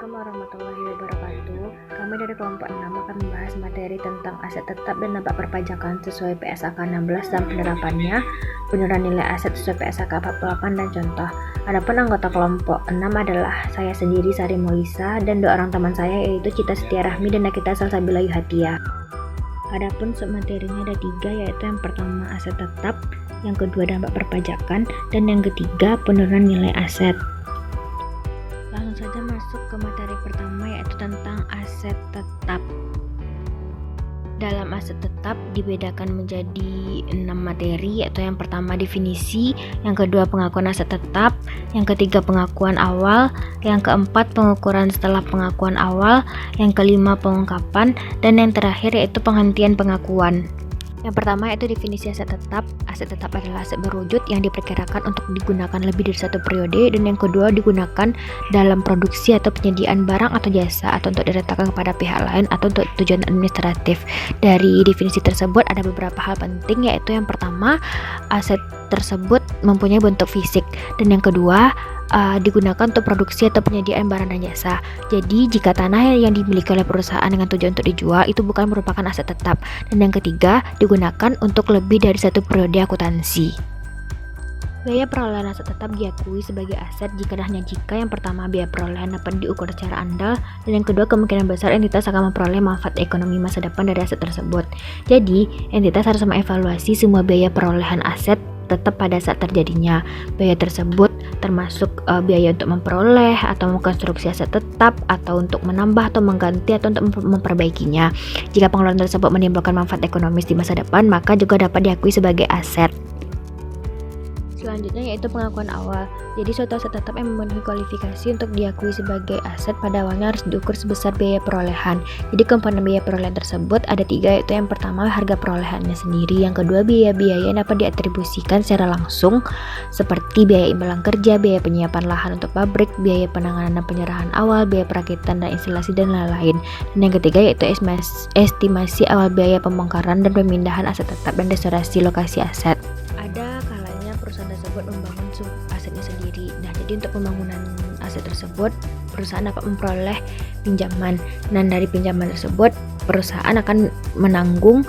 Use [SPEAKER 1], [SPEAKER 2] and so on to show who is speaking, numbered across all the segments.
[SPEAKER 1] Assalamualaikum warahmatullahi wabarakatuh. Kami dari kelompok 6 akan membahas materi tentang aset tetap dan dampak perpajakan sesuai PSAK 16 dan penerapannya, penurunan nilai aset sesuai PSAK 48 dan contoh. Adapun anggota kelompok 6 adalah saya sendiri Sari Molisa dan dua orang teman saya yaitu Cita Setia Rahmi dan Nakita Salsabila Yuhatia. Adapun submaterinya ada 3, yaitu yang pertama aset tetap, yang kedua dampak perpajakan, dan yang ketiga penurunan nilai aset. Langsung saja masuk ke materi pertama, yaitu tentang aset tetap. Dalam aset tetap dibedakan menjadi 6 materi, yaitu yang pertama definisi, yang kedua pengakuan aset tetap, yang ketiga pengakuan awal, yang keempat pengukuran setelah pengakuan awal, yang kelima pengungkapan, dan yang terakhir yaitu penghentian pengakuan. Yang pertama yaitu definisi aset tetap. Aset tetap adalah aset berwujud yang diperkirakan untuk digunakan lebih dari satu periode, dan yang kedua digunakan dalam produksi atau penyediaan barang atau jasa, atau untuk diletakkan kepada pihak lain atau untuk tujuan administratif. Dari definisi tersebut ada beberapa hal penting, yaitu yang pertama aset tersebut mempunyai bentuk fisik, dan yang kedua digunakan untuk produksi atau penyediaan barang dan jasa. Jadi jika tanah yang dimiliki oleh perusahaan dengan tujuan untuk dijual itu bukan merupakan aset tetap. Dan yang ketiga digunakan untuk lebih dari satu periode akuntansi. Biaya perolehan aset tetap diakui sebagai aset jika yang pertama biaya perolehan dapat diukur secara andal, dan yang kedua kemungkinan besar entitas akan memperoleh manfaat ekonomi masa depan dari aset tersebut. Jadi entitas harus mengevaluasi semua biaya perolehan aset tetap pada saat terjadinya. Biaya tersebut termasuk biaya untuk memperoleh atau mengkonstruksi aset tetap, atau untuk menambah atau mengganti atau untuk memperbaikinya. Jika pengeluaran tersebut menimbulkan manfaat ekonomis di masa depan, maka juga dapat diakui sebagai aset. Selanjutnya yaitu pengakuan awal. Jadi suatu aset tetap yang memenuhi kualifikasi untuk diakui sebagai aset pada awalnya harus diukur sebesar biaya perolehan. Jadi komponen biaya perolehan tersebut ada 3, yaitu yang pertama harga perolehannya sendiri, yang kedua biaya-biaya yang dapat diatribusikan secara langsung seperti biaya imbalan kerja, biaya penyiapan lahan untuk pabrik, biaya penanganan dan penyerahan awal, biaya perakitan dan instalasi, dan lain-lain. Dan yang ketiga yaitu estimasi awal biaya pembongkaran dan pemindahan aset tetap dan restorasi lokasi aset. Ada kalanya perusahaan tersebut membangun asetnya sendiri. Nah, jadi untuk pembangunan aset tersebut perusahaan dapat memperoleh pinjaman, dan dari pinjaman tersebut perusahaan akan menanggung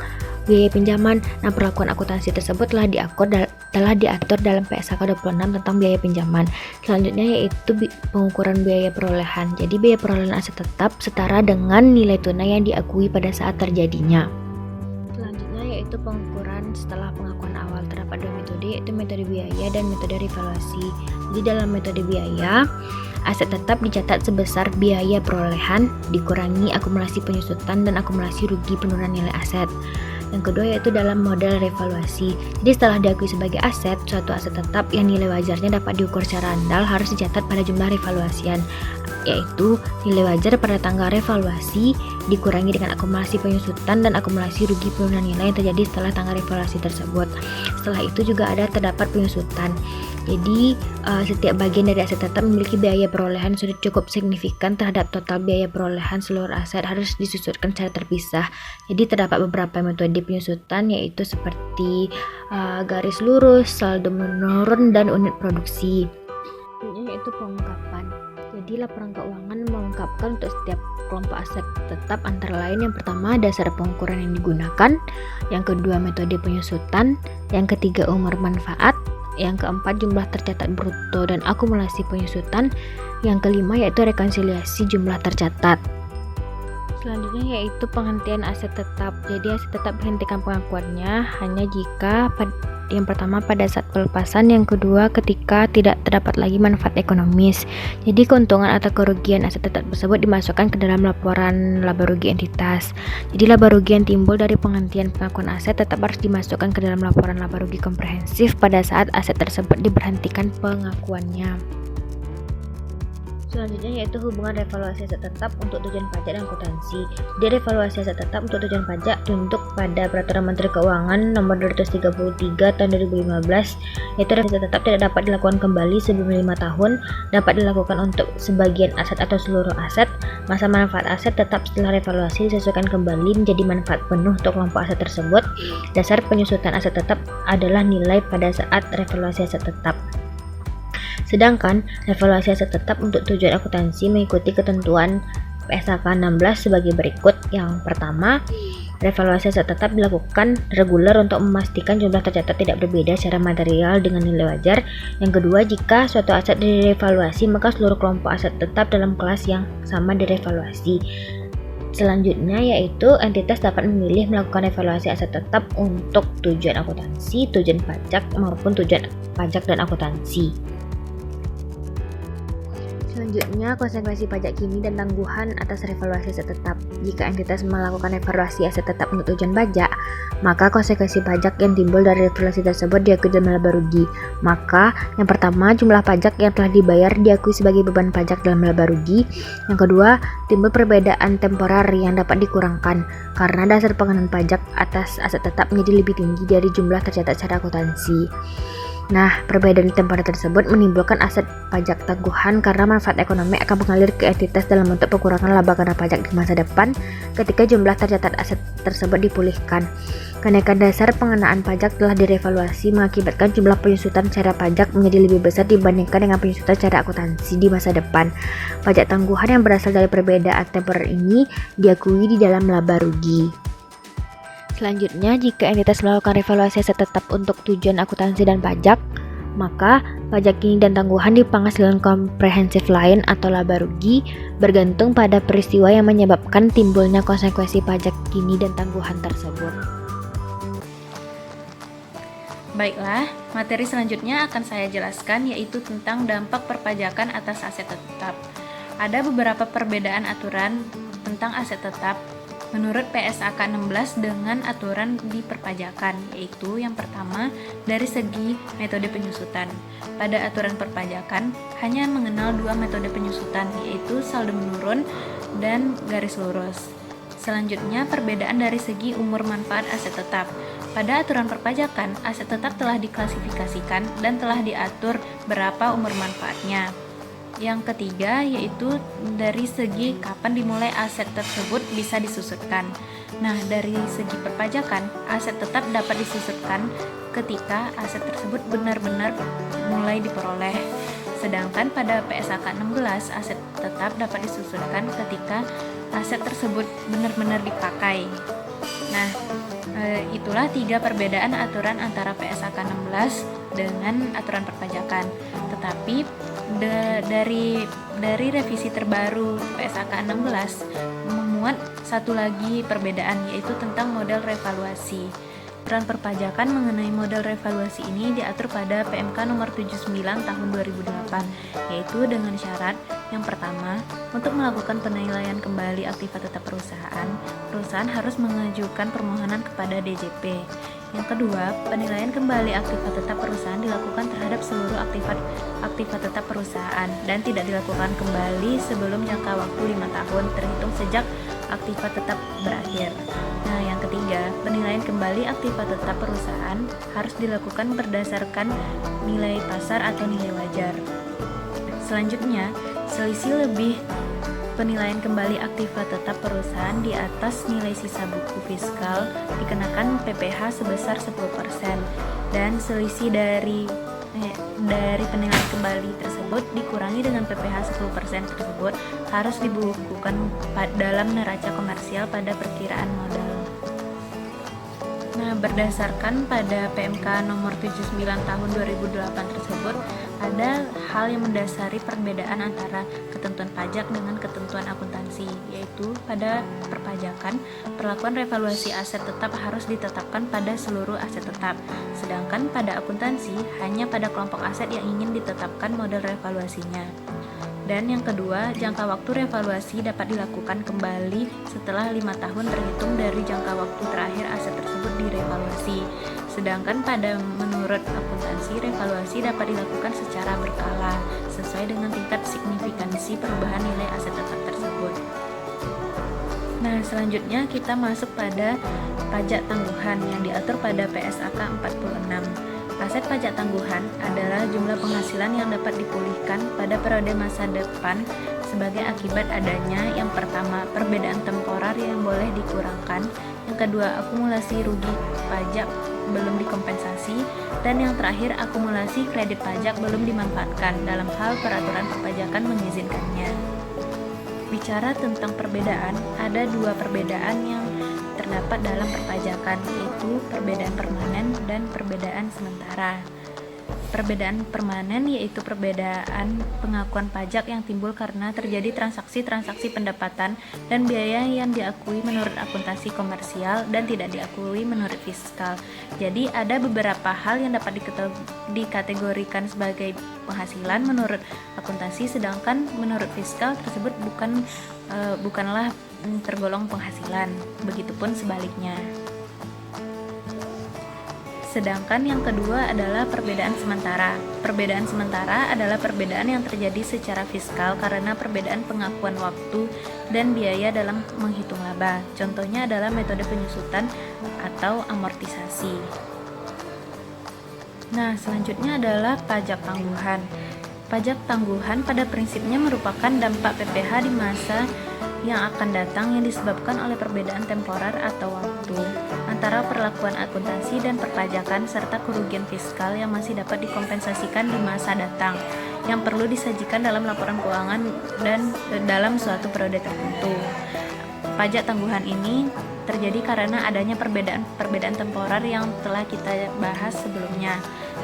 [SPEAKER 1] biaya pinjaman. Nah, perlakuan akuntansi tersebut telah diatur dalam PSAK 26 tentang biaya pinjaman. Selanjutnya yaitu pengukuran biaya perolehan. Jadi biaya perolehan aset tetap setara dengan nilai tunai yang diakui pada saat terjadinya. Selanjutnya yaitu pengukuran setelah pengakuan awal. Terdapat 2 metode, yaitu metode biaya dan metode revaluasi. Jadi dalam metode biaya, aset tetap dicatat sebesar biaya perolehan dikurangi akumulasi penyusutan dan akumulasi rugi penurunan nilai aset. Yang kedua yaitu dalam model revaluasi. Jadi setelah diakui sebagai aset, suatu aset tetap yang nilai wajarnya dapat diukur secara andal harus dicatat pada jumlah revaluasian, yaitu nilai wajar pada tanggal revaluasi dikurangi dengan akumulasi penyusutan dan akumulasi rugi penurunan nilai yang terjadi setelah tanggal revaluasi tersebut. Setelah itu juga terdapat penyusutan. Jadi setiap bagian dari aset tetap memiliki biaya perolehan sudah cukup signifikan terhadap total biaya perolehan seluruh aset, harus disusutkan secara terpisah. Jadi terdapat beberapa metode penyusutan, yaitu seperti garis lurus, saldo menurun, dan unit produksi. Selanjutnya yaitu pengungkapan. Jadi laporan keuangan mengungkapkan untuk setiap kelompok aset tetap antara lain yang pertama dasar pengukuran yang digunakan, yang kedua metode penyusutan, yang ketiga umur manfaat, yang keempat jumlah tercatat bruto dan akumulasi penyusutan, yang kelima yaitu rekonsiliasi jumlah tercatat. Selanjutnya yaitu penghentian aset tetap. Jadi aset tetap dihentikan pengakuannya hanya jika yang pertama pada saat pelepasan, yang kedua ketika tidak terdapat lagi manfaat ekonomis. Jadi keuntungan atau kerugian aset tetap tersebut dimasukkan ke dalam laporan laba rugi entitas. Jadi laba rugi yang timbul dari penghentian pengakuan aset tetap harus dimasukkan ke dalam laporan laba rugi komprehensif pada saat aset tersebut diberhentikan pengakuannya. Selanjutnya yaitu hubungan revaluasi aset tetap untuk tujuan pajak dan akuntansi. Jadi revaluasi aset tetap untuk tujuan pajak dibentuk pada Peraturan Menteri Keuangan Nomor 233 Tahun 2015, yaitu revaluasi tetap tidak dapat dilakukan kembali sebelum 5 tahun, dapat dilakukan untuk sebagian aset atau seluruh aset. Masa manfaat aset tetap setelah revaluasi disesuaikan kembali menjadi manfaat penuh untuk kelompok aset tersebut. Dasar penyusutan aset tetap adalah nilai pada saat revaluasi aset tetap. Sedangkan revaluasi aset tetap untuk tujuan akuntansi mengikuti ketentuan PSAK 16 sebagai berikut. Yang pertama, revaluasi aset tetap dilakukan reguler untuk memastikan jumlah tercatat tidak berbeda secara material dengan nilai wajar. Yang kedua, jika suatu aset direvaluasi, maka seluruh kelompok aset tetap dalam kelas yang sama direvaluasi. Selanjutnya yaitu entitas dapat memilih melakukan evaluasi aset tetap untuk tujuan akuntansi, tujuan pajak maupun tujuan pajak dan akuntansi. Selanjutnya, konsekuensi pajak kini dan tangguhan atas revaluasi aset tetap. Jika entitas melakukan evaluasi aset tetap untuk tujuan pajak, maka konsekuensi pajak yang timbul dari revaluasi tersebut diakui dalam laba rugi. Maka, yang pertama, jumlah pajak yang telah dibayar diakui sebagai beban pajak dalam laba rugi. Yang kedua, timbul perbedaan temporer yang dapat dikurangkan karena dasar pengenaan pajak atas aset tetap menjadi lebih tinggi dari jumlah tercatat secara akuntansi. Nah, perbedaan temporer tersebut menimbulkan aset pajak tangguhan karena manfaat ekonomi akan mengalir ke entitas dalam bentuk pengurangan laba kena pajak di masa depan ketika jumlah tercatat aset tersebut dipulihkan. Kenaikan dasar pengenaan pajak telah direvaluasi mengakibatkan jumlah penyusutan secara pajak menjadi lebih besar dibandingkan dengan penyusutan secara akuntansi di masa depan. Pajak tangguhan yang berasal dari perbedaan temporer ini diakui di dalam laba rugi. Selanjutnya, jika entitas melakukan revaluasi aset tetap untuk tujuan akuntansi dan pajak, maka pajak kini dan tangguhan dipangkas dengan komprehensif lain atau laba rugi bergantung pada peristiwa yang menyebabkan timbulnya konsekuensi pajak kini dan tangguhan tersebut.
[SPEAKER 2] Baiklah, materi selanjutnya akan saya jelaskan yaitu tentang dampak perpajakan atas aset tetap. Ada beberapa perbedaan aturan tentang aset tetap menurut PSAK 16 dengan aturan di perpajakan, yaitu yang pertama dari segi metode penyusutan. Pada aturan perpajakan hanya mengenal dua metode penyusutan, yaitu saldo menurun dan garis lurus. Selanjutnya, perbedaan dari segi umur manfaat aset tetap. Pada aturan perpajakan, aset tetap telah diklasifikasikan dan telah diatur berapa umur manfaatnya. Yang ketiga yaitu dari segi kapan dimulai aset tersebut bisa disusutkan. Nah, dari segi perpajakan, aset tetap dapat disusutkan ketika aset tersebut benar-benar mulai diperoleh. Sedangkan pada PSAK 16, aset tetap dapat disusutkan ketika aset tersebut benar-benar dipakai. Nah, itulah 3 perbedaan aturan antara PSAK 16 dengan aturan perpajakan. Tetapi dari revisi terbaru PSAK 16 memuat satu lagi perbedaan, yaitu tentang model revaluasi. Aturan perpajakan mengenai model revaluasi ini diatur pada PMK nomor 79 tahun 2008, yaitu dengan syarat yang pertama, untuk melakukan penilaian kembali aktiva tetap perusahaan harus mengajukan permohonan kepada DJP. Yang kedua, penilaian kembali aktiva tetap perusahaan dilakukan terhadap seluruh aktiva tetap perusahaan dan tidak dilakukan kembali sebelum jangka waktu 5 tahun terhitung sejak aktiva tetap berakhir. Nah, yang ketiga, penilaian kembali aktiva tetap perusahaan harus dilakukan berdasarkan nilai pasar atau nilai wajar. Selanjutnya, selisih lebih penilaian kembali aktiva tetap perusahaan di atas nilai sisa buku fiskal dikenakan PPh sebesar 10% dan selisih dari penilaian kembali tersebut dikurangi dengan PPh 10% tersebut harus dibukukan dalam neraca komersial pada perkiraan modal. Nah, berdasarkan pada PMK nomor 79 tahun 2008 tersebut, ada hal yang mendasari perbedaan antara ketentuan pajak dengan ketentuan akuntansi, yaitu pada perpajakan, perlakuan revaluasi aset tetap harus ditetapkan pada seluruh aset tetap, sedangkan pada akuntansi hanya pada kelompok aset yang ingin ditetapkan model revaluasinya. Dan yang kedua, jangka waktu revaluasi dapat dilakukan kembali setelah 5 tahun terhitung dari jangka waktu terakhir aset tersebut direvaluasi. Sedangkan menurut akuntansi, revaluasi dapat dilakukan secara berkala sesuai dengan tingkat signifikansi perubahan nilai aset tetap tersebut. Nah, selanjutnya kita masuk pada pajak tangguhan yang diatur pada PSAK 46. Aset pajak tangguhan adalah jumlah penghasilan yang dapat dipulihkan pada periode masa depan sebagai akibat adanya yang pertama, perbedaan temporer yang boleh dikurangkan, yang kedua, akumulasi rugi pajak belum dikompensasi, dan yang terakhir akumulasi kredit pajak belum dimanfaatkan dalam hal peraturan perpajakan mengizinkannya. Bicara tentang perbedaan, ada dua perbedaan yang terdapat dalam perpajakan, yaitu perbedaan permanen dan perbedaan sementara. Perbedaan permanen yaitu perbedaan pengakuan pajak yang timbul karena terjadi transaksi-transaksi pendapatan dan biaya yang diakui menurut akuntansi komersial dan tidak diakui menurut fiskal. Jadi ada beberapa hal yang dapat dikategorikan sebagai penghasilan menurut akuntansi, sedangkan menurut fiskal tersebut bukanlah tergolong penghasilan. Begitupun sebaliknya. Sedangkan yang kedua adalah perbedaan sementara. Perbedaan sementara adalah perbedaan yang terjadi secara fiskal karena perbedaan pengakuan waktu dan biaya dalam menghitung laba. Contohnya adalah metode penyusutan atau amortisasi. Nah, selanjutnya adalah pajak tangguhan. Pajak tangguhan pada prinsipnya merupakan dampak PPh di masa yang akan datang yang disebabkan oleh perbedaan temporer atau waktu antara perlakuan akuntansi dan perpajakan serta kerugian fiskal yang masih dapat dikompensasikan di masa datang yang perlu disajikan dalam laporan keuangan dan dalam suatu periode tertentu. Pajak tangguhan ini terjadi karena adanya perbedaan temporer yang telah kita bahas sebelumnya.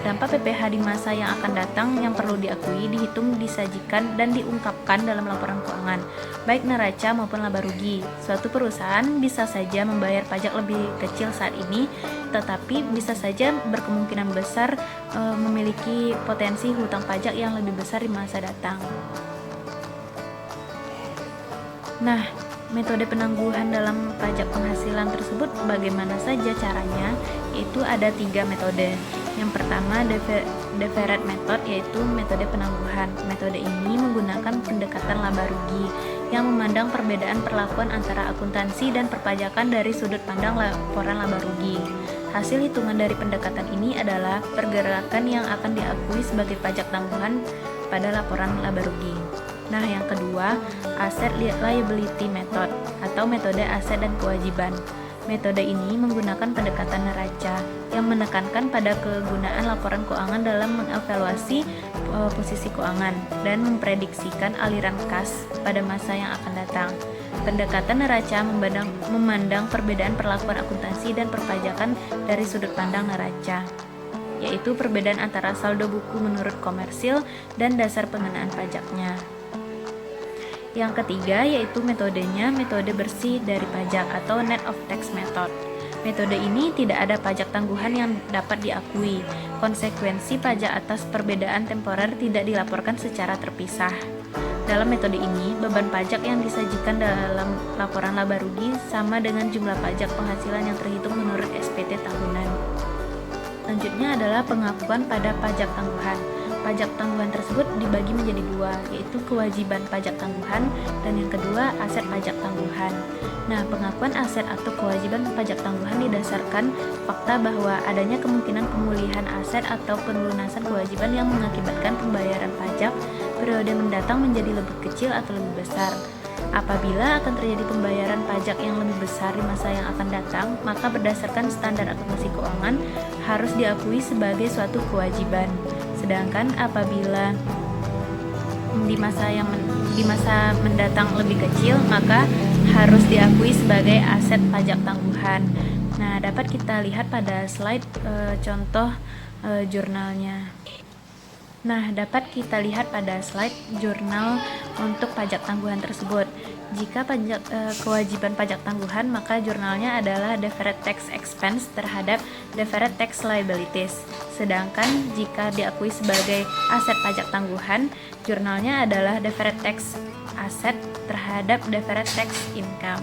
[SPEAKER 2] Dampak PPh di masa yang akan datang yang perlu diakui, dihitung, disajikan, dan diungkapkan dalam laporan keuangan, baik neraca maupun laba rugi. Suatu perusahaan bisa saja membayar pajak lebih kecil saat ini, tetapi bisa saja berkemungkinan besar memiliki potensi hutang pajak yang lebih besar di masa datang. Nah, metode penangguhan dalam pajak penghasilan tersebut bagaimana saja caranya? Yaitu ada 3 metode. Yang pertama, deferred method, yaitu metode penangguhan. Metode ini menggunakan pendekatan laba rugi yang memandang perbedaan perlakuan antara akuntansi dan perpajakan dari sudut pandang laporan laba rugi. Hasil hitungan dari pendekatan ini adalah pergerakan yang akan diakui sebagai pajak tangguhan pada laporan laba rugi. Nah, yang kedua, asset liability method atau metode aset dan kewajiban. Metode ini menggunakan pendekatan neraca yang menekankan pada kegunaan laporan keuangan dalam mengevaluasi posisi keuangan dan memprediksikan aliran kas pada masa yang akan datang. Pendekatan neraca memandang perbedaan perlakuan akuntansi dan perpajakan dari sudut pandang neraca, yaitu perbedaan antara saldo buku menurut komersil dan dasar pengenaan pajaknya. Yang ketiga yaitu metodenya metode bersih dari pajak atau net of tax method. Metode ini tidak ada pajak tangguhan yang dapat diakui. Konsekuensi pajak atas perbedaan temporer tidak dilaporkan secara terpisah. Dalam metode ini, beban pajak yang disajikan dalam laporan laba rugi sama dengan jumlah pajak penghasilan yang terhitung menurut SPT tahunan. Selanjutnya adalah pengakuan pada pajak tangguhan. Pajak tangguhan tersebut dibagi menjadi 2, yaitu kewajiban pajak tangguhan dan yang kedua aset pajak tangguhan. Nah, pengakuan aset atau kewajiban pajak tangguhan didasarkan fakta bahwa adanya kemungkinan pemulihan aset atau pelunasan kewajiban yang mengakibatkan pembayaran pajak periode mendatang menjadi lebih kecil atau lebih besar. Apabila akan terjadi pembayaran pajak yang lebih besar di masa yang akan datang, maka berdasarkan standar akuntansi keuangan harus diakui sebagai suatu kewajiban. Sedangkan apabila di masa mendatang lebih kecil, maka harus diakui sebagai aset pajak tangguhan. Nah, dapat kita lihat pada slide contoh jurnalnya. Nah, dapat kita lihat pada slide jurnal untuk pajak tangguhan tersebut. Jika kewajiban pajak tangguhan, maka jurnalnya adalah deferred tax expense terhadap deferred tax liabilities. Sedangkan jika diakui sebagai aset pajak tangguhan, jurnalnya adalah deferred tax asset terhadap deferred tax income.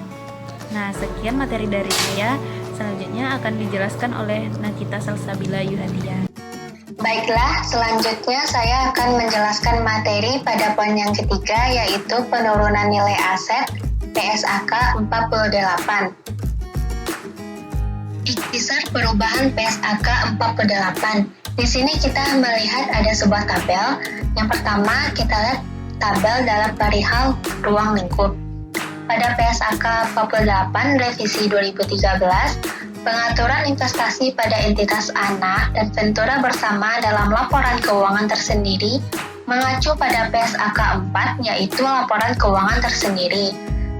[SPEAKER 2] Nah, sekian materi dari saya. Selanjutnya akan dijelaskan oleh Nakita Salsabila Yuhadia.
[SPEAKER 3] Baiklah, selanjutnya saya akan menjelaskan materi pada poin yang ketiga, yaitu penurunan nilai aset PSAK 48. Ikhtisar perubahan PSAK 48. Di sini kita melihat ada sebuah tabel. Yang pertama, kita lihat tabel dalam perihal ruang lingkup. Pada PSAK 48 revisi 2013, Pengaturan investasi pada entitas anak dan Ventura bersama dalam laporan keuangan tersendiri mengacu pada PSAK 4 yaitu laporan keuangan tersendiri.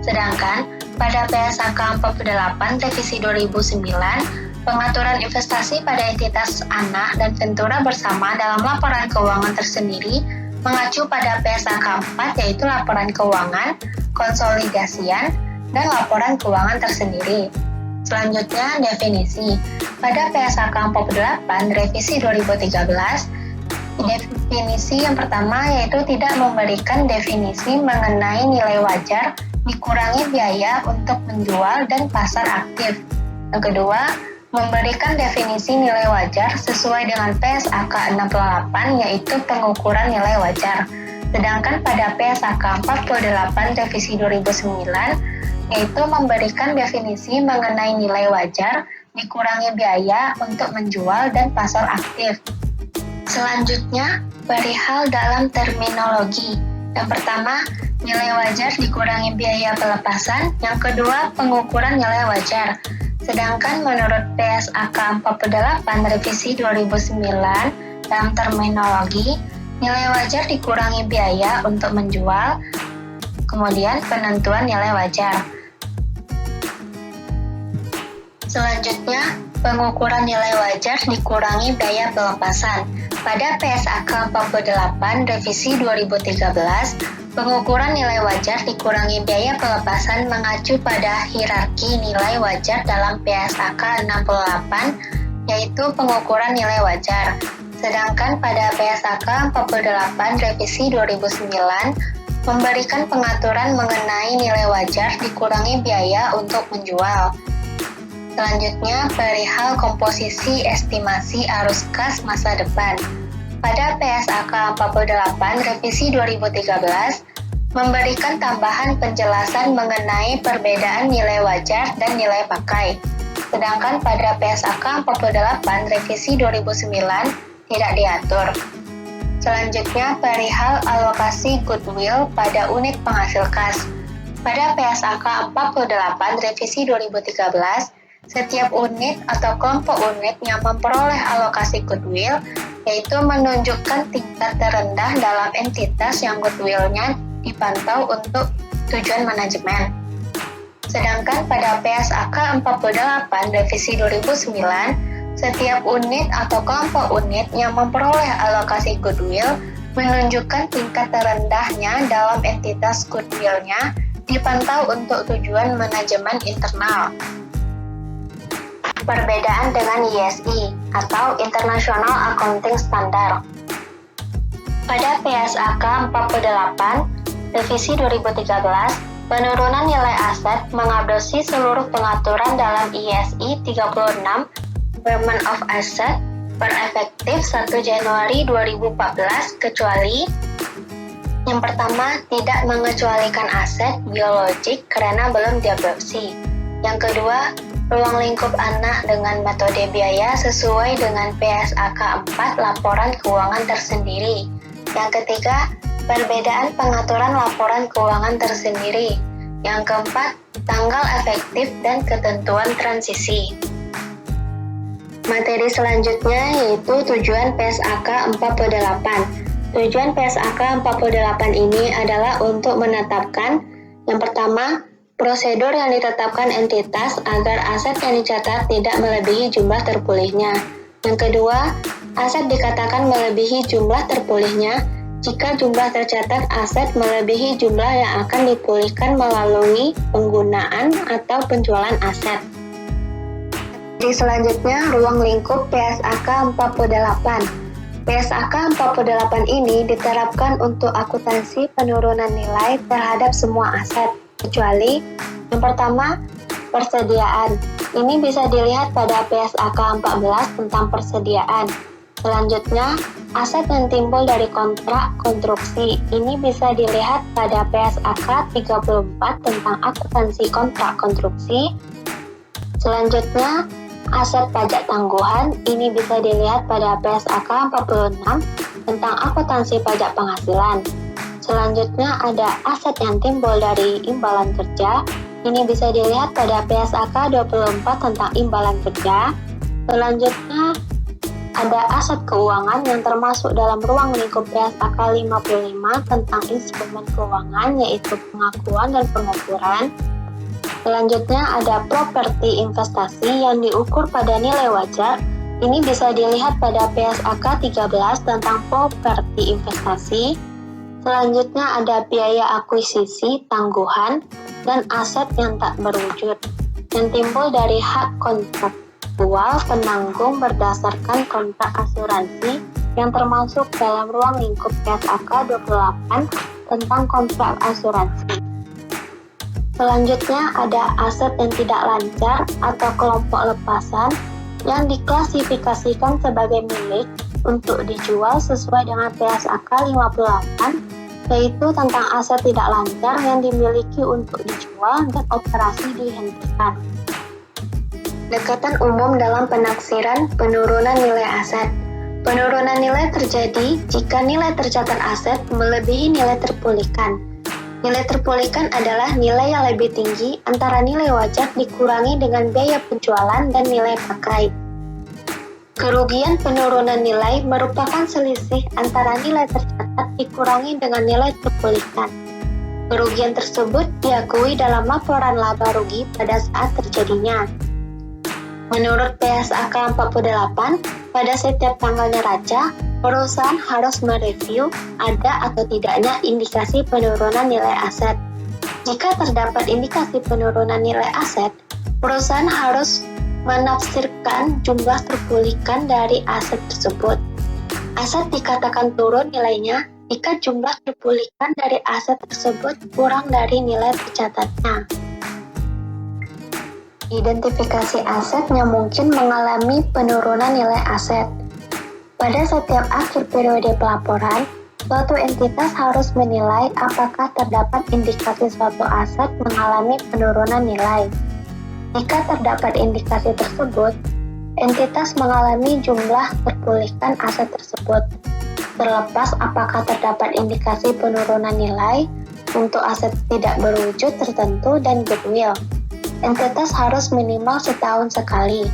[SPEAKER 3] Sedangkan pada PSAK 48 revisi 2009, pengaturan investasi pada entitas anak dan Ventura bersama dalam laporan keuangan tersendiri mengacu pada PSAK 4 yaitu laporan keuangan, konsolidasian, dan laporan keuangan tersendiri. Selanjutnya, definisi. Pada PSAK 48 revisi 2013, definisi yang pertama yaitu tidak memberikan definisi mengenai nilai wajar dikurangi biaya untuk menjual dan pasar aktif. Yang kedua, memberikan definisi nilai wajar sesuai dengan PSAK 68 yaitu pengukuran nilai wajar. Sedangkan pada PSAK 48 revisi 2009 yaitu memberikan definisi mengenai nilai wajar dikurangi biaya untuk menjual dan pasar aktif. Selanjutnya, perihal dalam terminologi. Yang pertama, nilai wajar dikurangi biaya pelepasan. Yang kedua, pengukuran nilai wajar. Sedangkan menurut PSAK 48 revisi 2009 dalam terminologi, nilai wajar dikurangi biaya untuk menjual, kemudian penentuan nilai wajar. Selanjutnya, pengukuran nilai wajar dikurangi biaya pelepasan. Pada PSAK 48 revisi 2013, pengukuran nilai wajar dikurangi biaya pelepasan mengacu pada hierarki nilai wajar dalam PSAK 68, yaitu pengukuran nilai wajar. Sedangkan pada PSAK 48 revisi 2009, memberikan pengaturan mengenai nilai wajar dikurangi biaya untuk menjual. Selanjutnya, perihal komposisi estimasi arus kas masa depan. Pada PSAK 48 revisi 2013, memberikan tambahan penjelasan mengenai perbedaan nilai wajar dan nilai pakai. Sedangkan pada PSAK 48 revisi 2009 tidak diatur. Selanjutnya, perihal alokasi goodwill pada unit penghasil kas. Pada PSAK 48 revisi 2013, setiap unit atau kelompok unit yang memperoleh alokasi goodwill yaitu menunjukkan tingkat terendah dalam entitas yang goodwill-nya dipantau untuk tujuan manajemen. Sedangkan pada PSAK 48 revisi 2009, setiap unit atau kelompok unit yang memperoleh alokasi goodwill menunjukkan tingkat terendahnya dalam entitas goodwill-nya dipantau untuk tujuan manajemen internal. Perbedaan dengan ISI atau International Accounting Standard. Pada PSAK 48 revisi 2013, penurunan nilai aset mengadopsi seluruh pengaturan dalam ISI 36 Impairment of Asset per efektif 1 Januari 2014 kecuali yang pertama, tidak mengecualikan aset biologik karena belum diadopsi. Yang kedua, ruang lingkup anak dengan metode biaya sesuai dengan PSAK 4 laporan keuangan tersendiri. Yang ketiga, perbedaan pengaturan laporan keuangan tersendiri. Yang keempat, tanggal efektif dan ketentuan transisi. Materi selanjutnya yaitu tujuan PSAK 48. Tujuan PSAK 48 ini adalah untuk menetapkan yang pertama, prosedur yang ditetapkan entitas agar aset yang dicatat tidak melebihi jumlah terpulihnya. Yang kedua, aset dikatakan melebihi jumlah terpulihnya jika jumlah tercatat aset melebihi jumlah yang akan dipulihkan melalui penggunaan atau penjualan aset. Di selanjutnya, ruang lingkup PSAK 48. PSAK 48 ini diterapkan untuk akuntansi penurunan nilai terhadap semua aset, kecuali yang pertama, persediaan. Ini bisa dilihat pada PSAK 14 tentang persediaan. Selanjutnya, aset yang timbul dari kontrak konstruksi. Ini bisa dilihat pada PSAK 34 tentang akuntansi kontrak konstruksi. Selanjutnya, aset pajak tangguhan. Ini bisa dilihat pada PSAK 46 tentang akuntansi pajak penghasilan. Selanjutnya ada aset yang timbul dari imbalan kerja. Ini bisa dilihat pada PSAK 24 tentang imbalan kerja. Selanjutnya, ada aset keuangan yang termasuk dalam ruang lingkup PSAK 55 tentang instrumen keuangan, yaitu pengakuan dan pengukuran. Selanjutnya, ada properti investasi yang diukur pada nilai wajar. Ini bisa dilihat pada PSAK 13 tentang properti investasi. Selanjutnya, ada biaya akuisisi, tangguhan, dan aset yang tak berwujud, yang timbul dari hak kontraktual penanggung berdasarkan kontrak asuransi yang termasuk dalam ruang lingkup PSAK 28 tentang kontrak asuransi. Selanjutnya ada aset yang tidak lancar atau kelompok lepasan yang diklasifikasikan sebagai milik untuk dijual sesuai dengan PSAK 58, yaitu tentang aset tidak lancar yang dimiliki untuk dijual dan operasi dihentikan. Pendekatan umum dalam penaksiran penurunan nilai aset. Penurunan nilai terjadi jika nilai tercatat aset melebihi nilai terpulihkan. Nilai terpulihkan adalah nilai yang lebih tinggi antara nilai wajar dikurangi dengan biaya penjualan dan nilai pakai. Kerugian penurunan nilai merupakan selisih antara nilai tercatat dikurangi dengan nilai terpulihkan. Kerugian tersebut diakui dalam laporan laba rugi pada saat terjadinya. Menurut PSAK 48, pada setiap tanggal neraca, perusahaan harus mereview ada atau tidaknya indikasi penurunan nilai aset. Jika terdapat indikasi penurunan nilai aset, perusahaan harus menafsirkan jumlah terpulihkan dari aset tersebut. Aset dikatakan turun nilainya jika jumlah terpulihkan dari aset tersebut kurang dari nilai tercatatnya. Identifikasi aset yang mungkin mengalami penurunan nilai aset. Pada setiap akhir periode pelaporan, suatu entitas harus menilai apakah terdapat indikasi suatu aset mengalami penurunan nilai. Jika terdapat indikasi tersebut, entitas mengalami jumlah terpulihkan aset tersebut. Terlepas apakah terdapat indikasi penurunan nilai untuk aset tidak berwujud tertentu dan goodwill, entitas harus minimal setahun sekali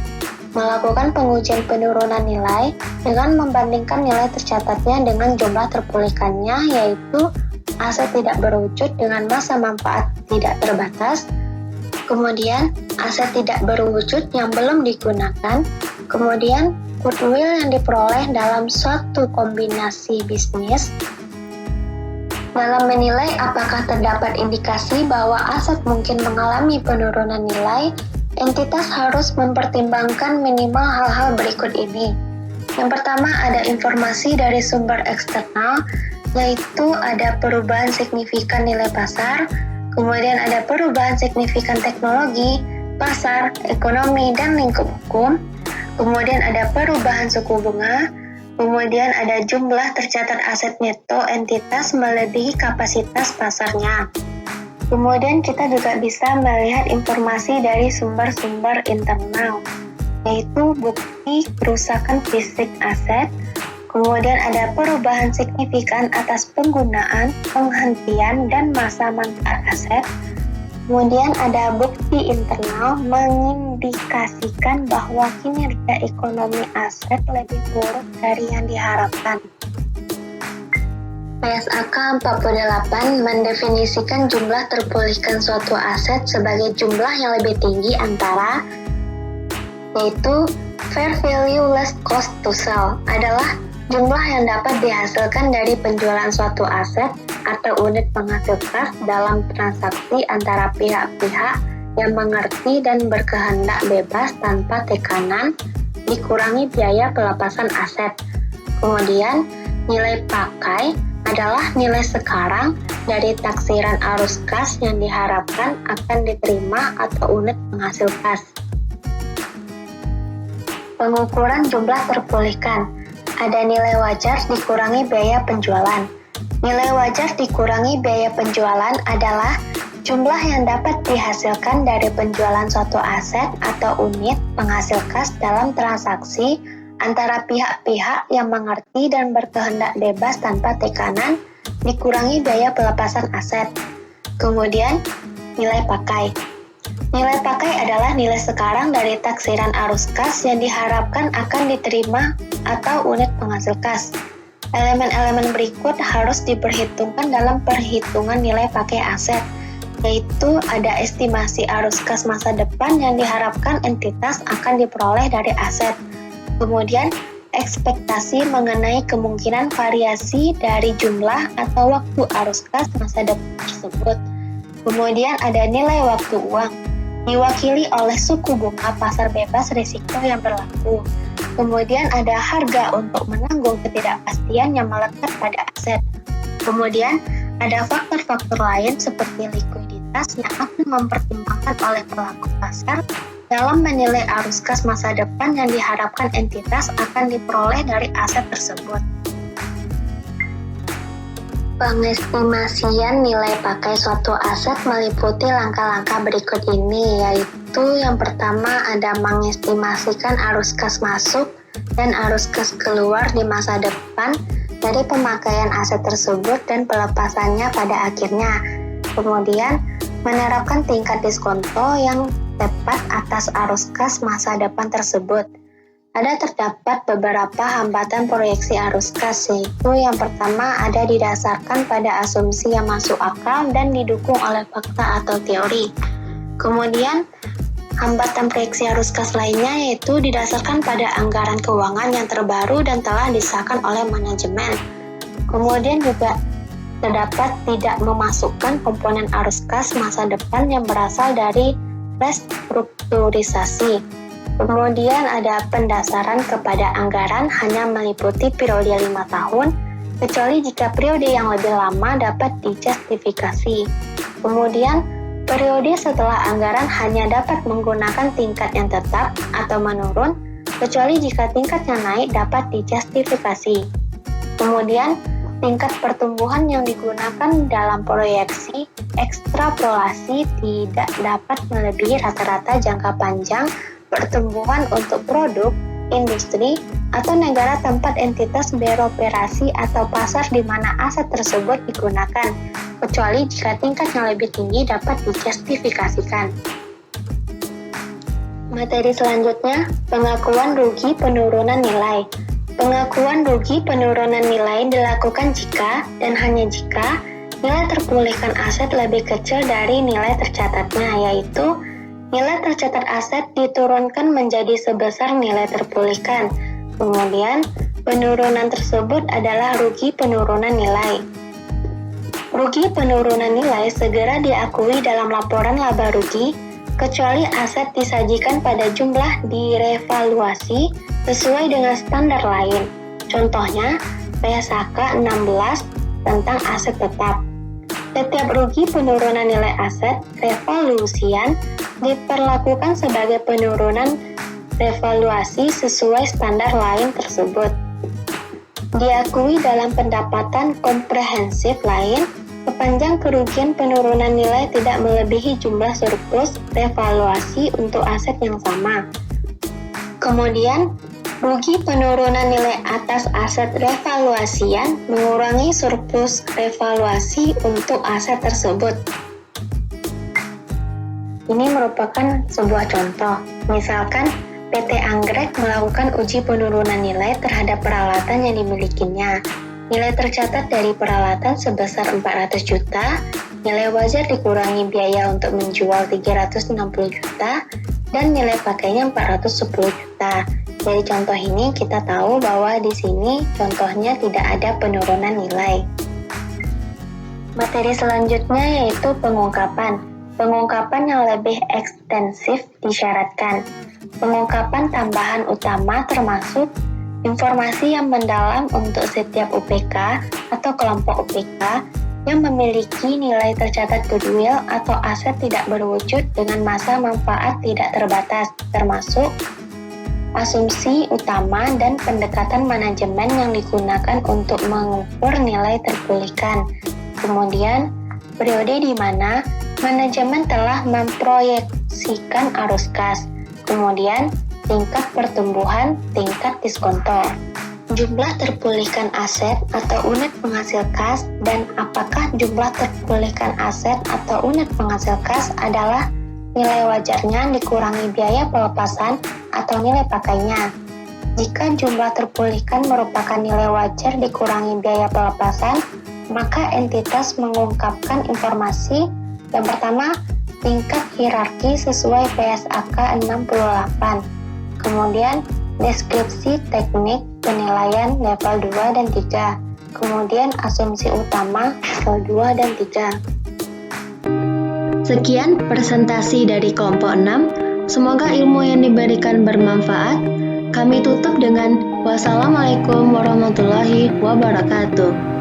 [SPEAKER 3] melakukan pengujian penurunan nilai dengan membandingkan nilai tercatatnya dengan jumlah terpulihkannya, yaitu aset tidak berwujud dengan masa manfaat tidak terbatas, kemudian aset tidak berwujud yang belum digunakan, kemudian goodwill yang diperoleh dalam suatu kombinasi bisnis. Dalam menilai apakah terdapat indikasi bahwa aset mungkin mengalami penurunan nilai, entitas harus mempertimbangkan minimal hal-hal berikut ini. Yang pertama, ada informasi dari sumber eksternal, yaitu ada perubahan signifikan nilai pasar, kemudian ada perubahan signifikan teknologi, pasar, ekonomi, dan lingkup hukum, kemudian ada perubahan suku bunga, kemudian ada jumlah tercatat aset neto entitas melebihi kapasitas pasarnya. Kemudian kita juga bisa melihat informasi dari sumber-sumber internal, yaitu bukti kerusakan fisik aset, kemudian ada perubahan signifikan atas penggunaan, penghentian, dan masa manfaat aset. Kemudian ada bukti internal mengindikasikan bahwa kinerja ekonomi aset lebih buruk dari yang diharapkan. PSAK 48 mendefinisikan jumlah terpulihkan suatu aset sebagai jumlah yang lebih tinggi antara, yaitu fair value less cost to sell adalah jumlah yang dapat dihasilkan dari penjualan suatu aset atau unit penghasil kas dalam transaksi antara pihak-pihak yang mengerti dan berkehendak bebas tanpa tekanan, dikurangi biaya pelepasan aset. Kemudian, nilai pakai adalah nilai sekarang dari taksiran arus kas yang diharapkan akan diterima atau unit penghasil kas. Pengukuran jumlah terpulihkan. Ada nilai wajar dikurangi biaya penjualan. Nilai wajar dikurangi biaya penjualan adalah jumlah yang dapat dihasilkan dari penjualan suatu aset atau unit penghasil kas dalam transaksi antara pihak-pihak yang mengerti dan berkehendak bebas tanpa tekanan, dikurangi biaya pelepasan aset. Kemudian, nilai pakai. Nilai pakai adalah nilai sekarang dari taksiran arus kas yang diharapkan akan diterima atau unit penghasil kas. Elemen-elemen berikut harus diperhitungkan dalam perhitungan nilai pakai aset, yaitu ada estimasi arus kas masa depan yang diharapkan entitas akan diperoleh dari aset. Kemudian, ekspektasi mengenai kemungkinan variasi dari jumlah atau waktu arus kas masa depan tersebut. Kemudian ada nilai waktu uang, diwakili oleh suku bunga pasar bebas risiko yang berlaku. Kemudian ada harga untuk menanggung ketidakpastian yang melekat pada aset. Kemudian ada faktor-faktor lain seperti likuiditas yang akan mempertimbangkan oleh pelaku pasar dalam menilai arus kas masa depan yang diharapkan entitas akan diperoleh dari aset tersebut. Pengestimasian nilai pakai suatu aset meliputi langkah-langkah berikut ini, yaitu yang pertama ada mengestimasikan arus kas masuk dan arus kas keluar di masa depan dari pemakaian aset tersebut dan pelepasannya pada akhirnya. Kemudian, menerapkan tingkat diskonto yang tepat atas arus kas masa depan tersebut. Terdapat beberapa hambatan proyeksi arus kas, yaitu yang pertama ada didasarkan pada asumsi yang masuk akal dan didukung oleh fakta atau teori. Kemudian, hambatan proyeksi arus kas lainnya yaitu didasarkan pada anggaran keuangan yang terbaru dan telah disahkan oleh manajemen. Kemudian juga terdapat tidak memasukkan komponen arus kas masa depan yang berasal dari restrukturisasi. Kemudian ada pendasaran kepada anggaran hanya meliputi periode 5 tahun, kecuali jika periode yang lebih lama dapat dijustifikasi. Kemudian, periode setelah anggaran hanya dapat menggunakan tingkat yang tetap atau menurun, kecuali jika tingkatnya naik dapat dijustifikasi. Kemudian, tingkat pertumbuhan yang digunakan dalam proyeksi ekstrapolasi tidak dapat melebihi rata-rata jangka panjang pertumbuhan untuk produk, industri, atau negara tempat entitas beroperasi atau pasar di mana aset tersebut digunakan, kecuali jika tingkat yang lebih tinggi dapat dijustifikasikan. Materi selanjutnya, pengakuan rugi penurunan nilai. Pengakuan rugi penurunan nilai dilakukan jika dan hanya jika nilai terpulihkan aset lebih kecil dari nilai tercatatnya, yaitu nilai tercatat aset diturunkan menjadi sebesar nilai terpulihkan. Kemudian, penurunan tersebut adalah rugi penurunan nilai. Rugi penurunan nilai segera diakui dalam laporan laba rugi, kecuali aset disajikan pada jumlah direvaluasi sesuai dengan standar lain. Contohnya, PSAK 16 tentang aset tetap. Setiap rugi penurunan nilai aset revaluasian diperlakukan sebagai penurunan revaluasi sesuai standar lain tersebut. Diakui dalam pendapatan komprehensif lain sepanjang kerugian penurunan nilai tidak melebihi jumlah surplus revaluasi untuk aset yang sama. Kemudian, rugi penurunan nilai atas aset revaluasian mengurangi surplus revaluasi untuk aset tersebut. Ini merupakan sebuah contoh. Misalkan, PT Anggrek melakukan uji penurunan nilai terhadap peralatan yang dimilikinya. Nilai tercatat dari peralatan sebesar 400 juta, nilai wajar dikurangi biaya untuk menjual 360 juta, dan nilai pakainya 410 juta. Dari contoh ini kita tahu bahwa di sini contohnya tidak ada penurunan nilai. Materi selanjutnya yaitu pengungkapan. Pengungkapan yang lebih ekstensif disyaratkan. Pengungkapan tambahan utama termasuk informasi yang mendalam untuk setiap UPK atau kelompok UPK yang memiliki nilai tercatat goodwill atau aset tidak berwujud dengan masa manfaat tidak terbatas, termasuk asumsi utama dan pendekatan manajemen yang digunakan untuk mengukur nilai terpulihkan. Kemudian, periode di mana manajemen telah memproyeksikan arus kas. Kemudian, tingkat pertumbuhan, tingkat diskonto, jumlah terpulihkan aset atau unit penghasil kas, dan apakah jumlah terpulihkan aset atau unit penghasil kas adalah nilai wajarnya dikurangi biaya pelepasan atau nilai pakainya. Jika jumlah terpulihkan merupakan nilai wajar dikurangi biaya pelepasan, maka entitas mengungkapkan informasi yang pertama, tingkat hierarki sesuai PSAK 68. Kemudian, deskripsi teknik penilaian level 2 dan 3. Kemudian, asumsi utama level 2 dan 3.
[SPEAKER 4] Sekian presentasi dari kelompok 6. Semoga ilmu yang diberikan bermanfaat. Kami tutup dengan wassalamualaikum warahmatullahi wabarakatuh.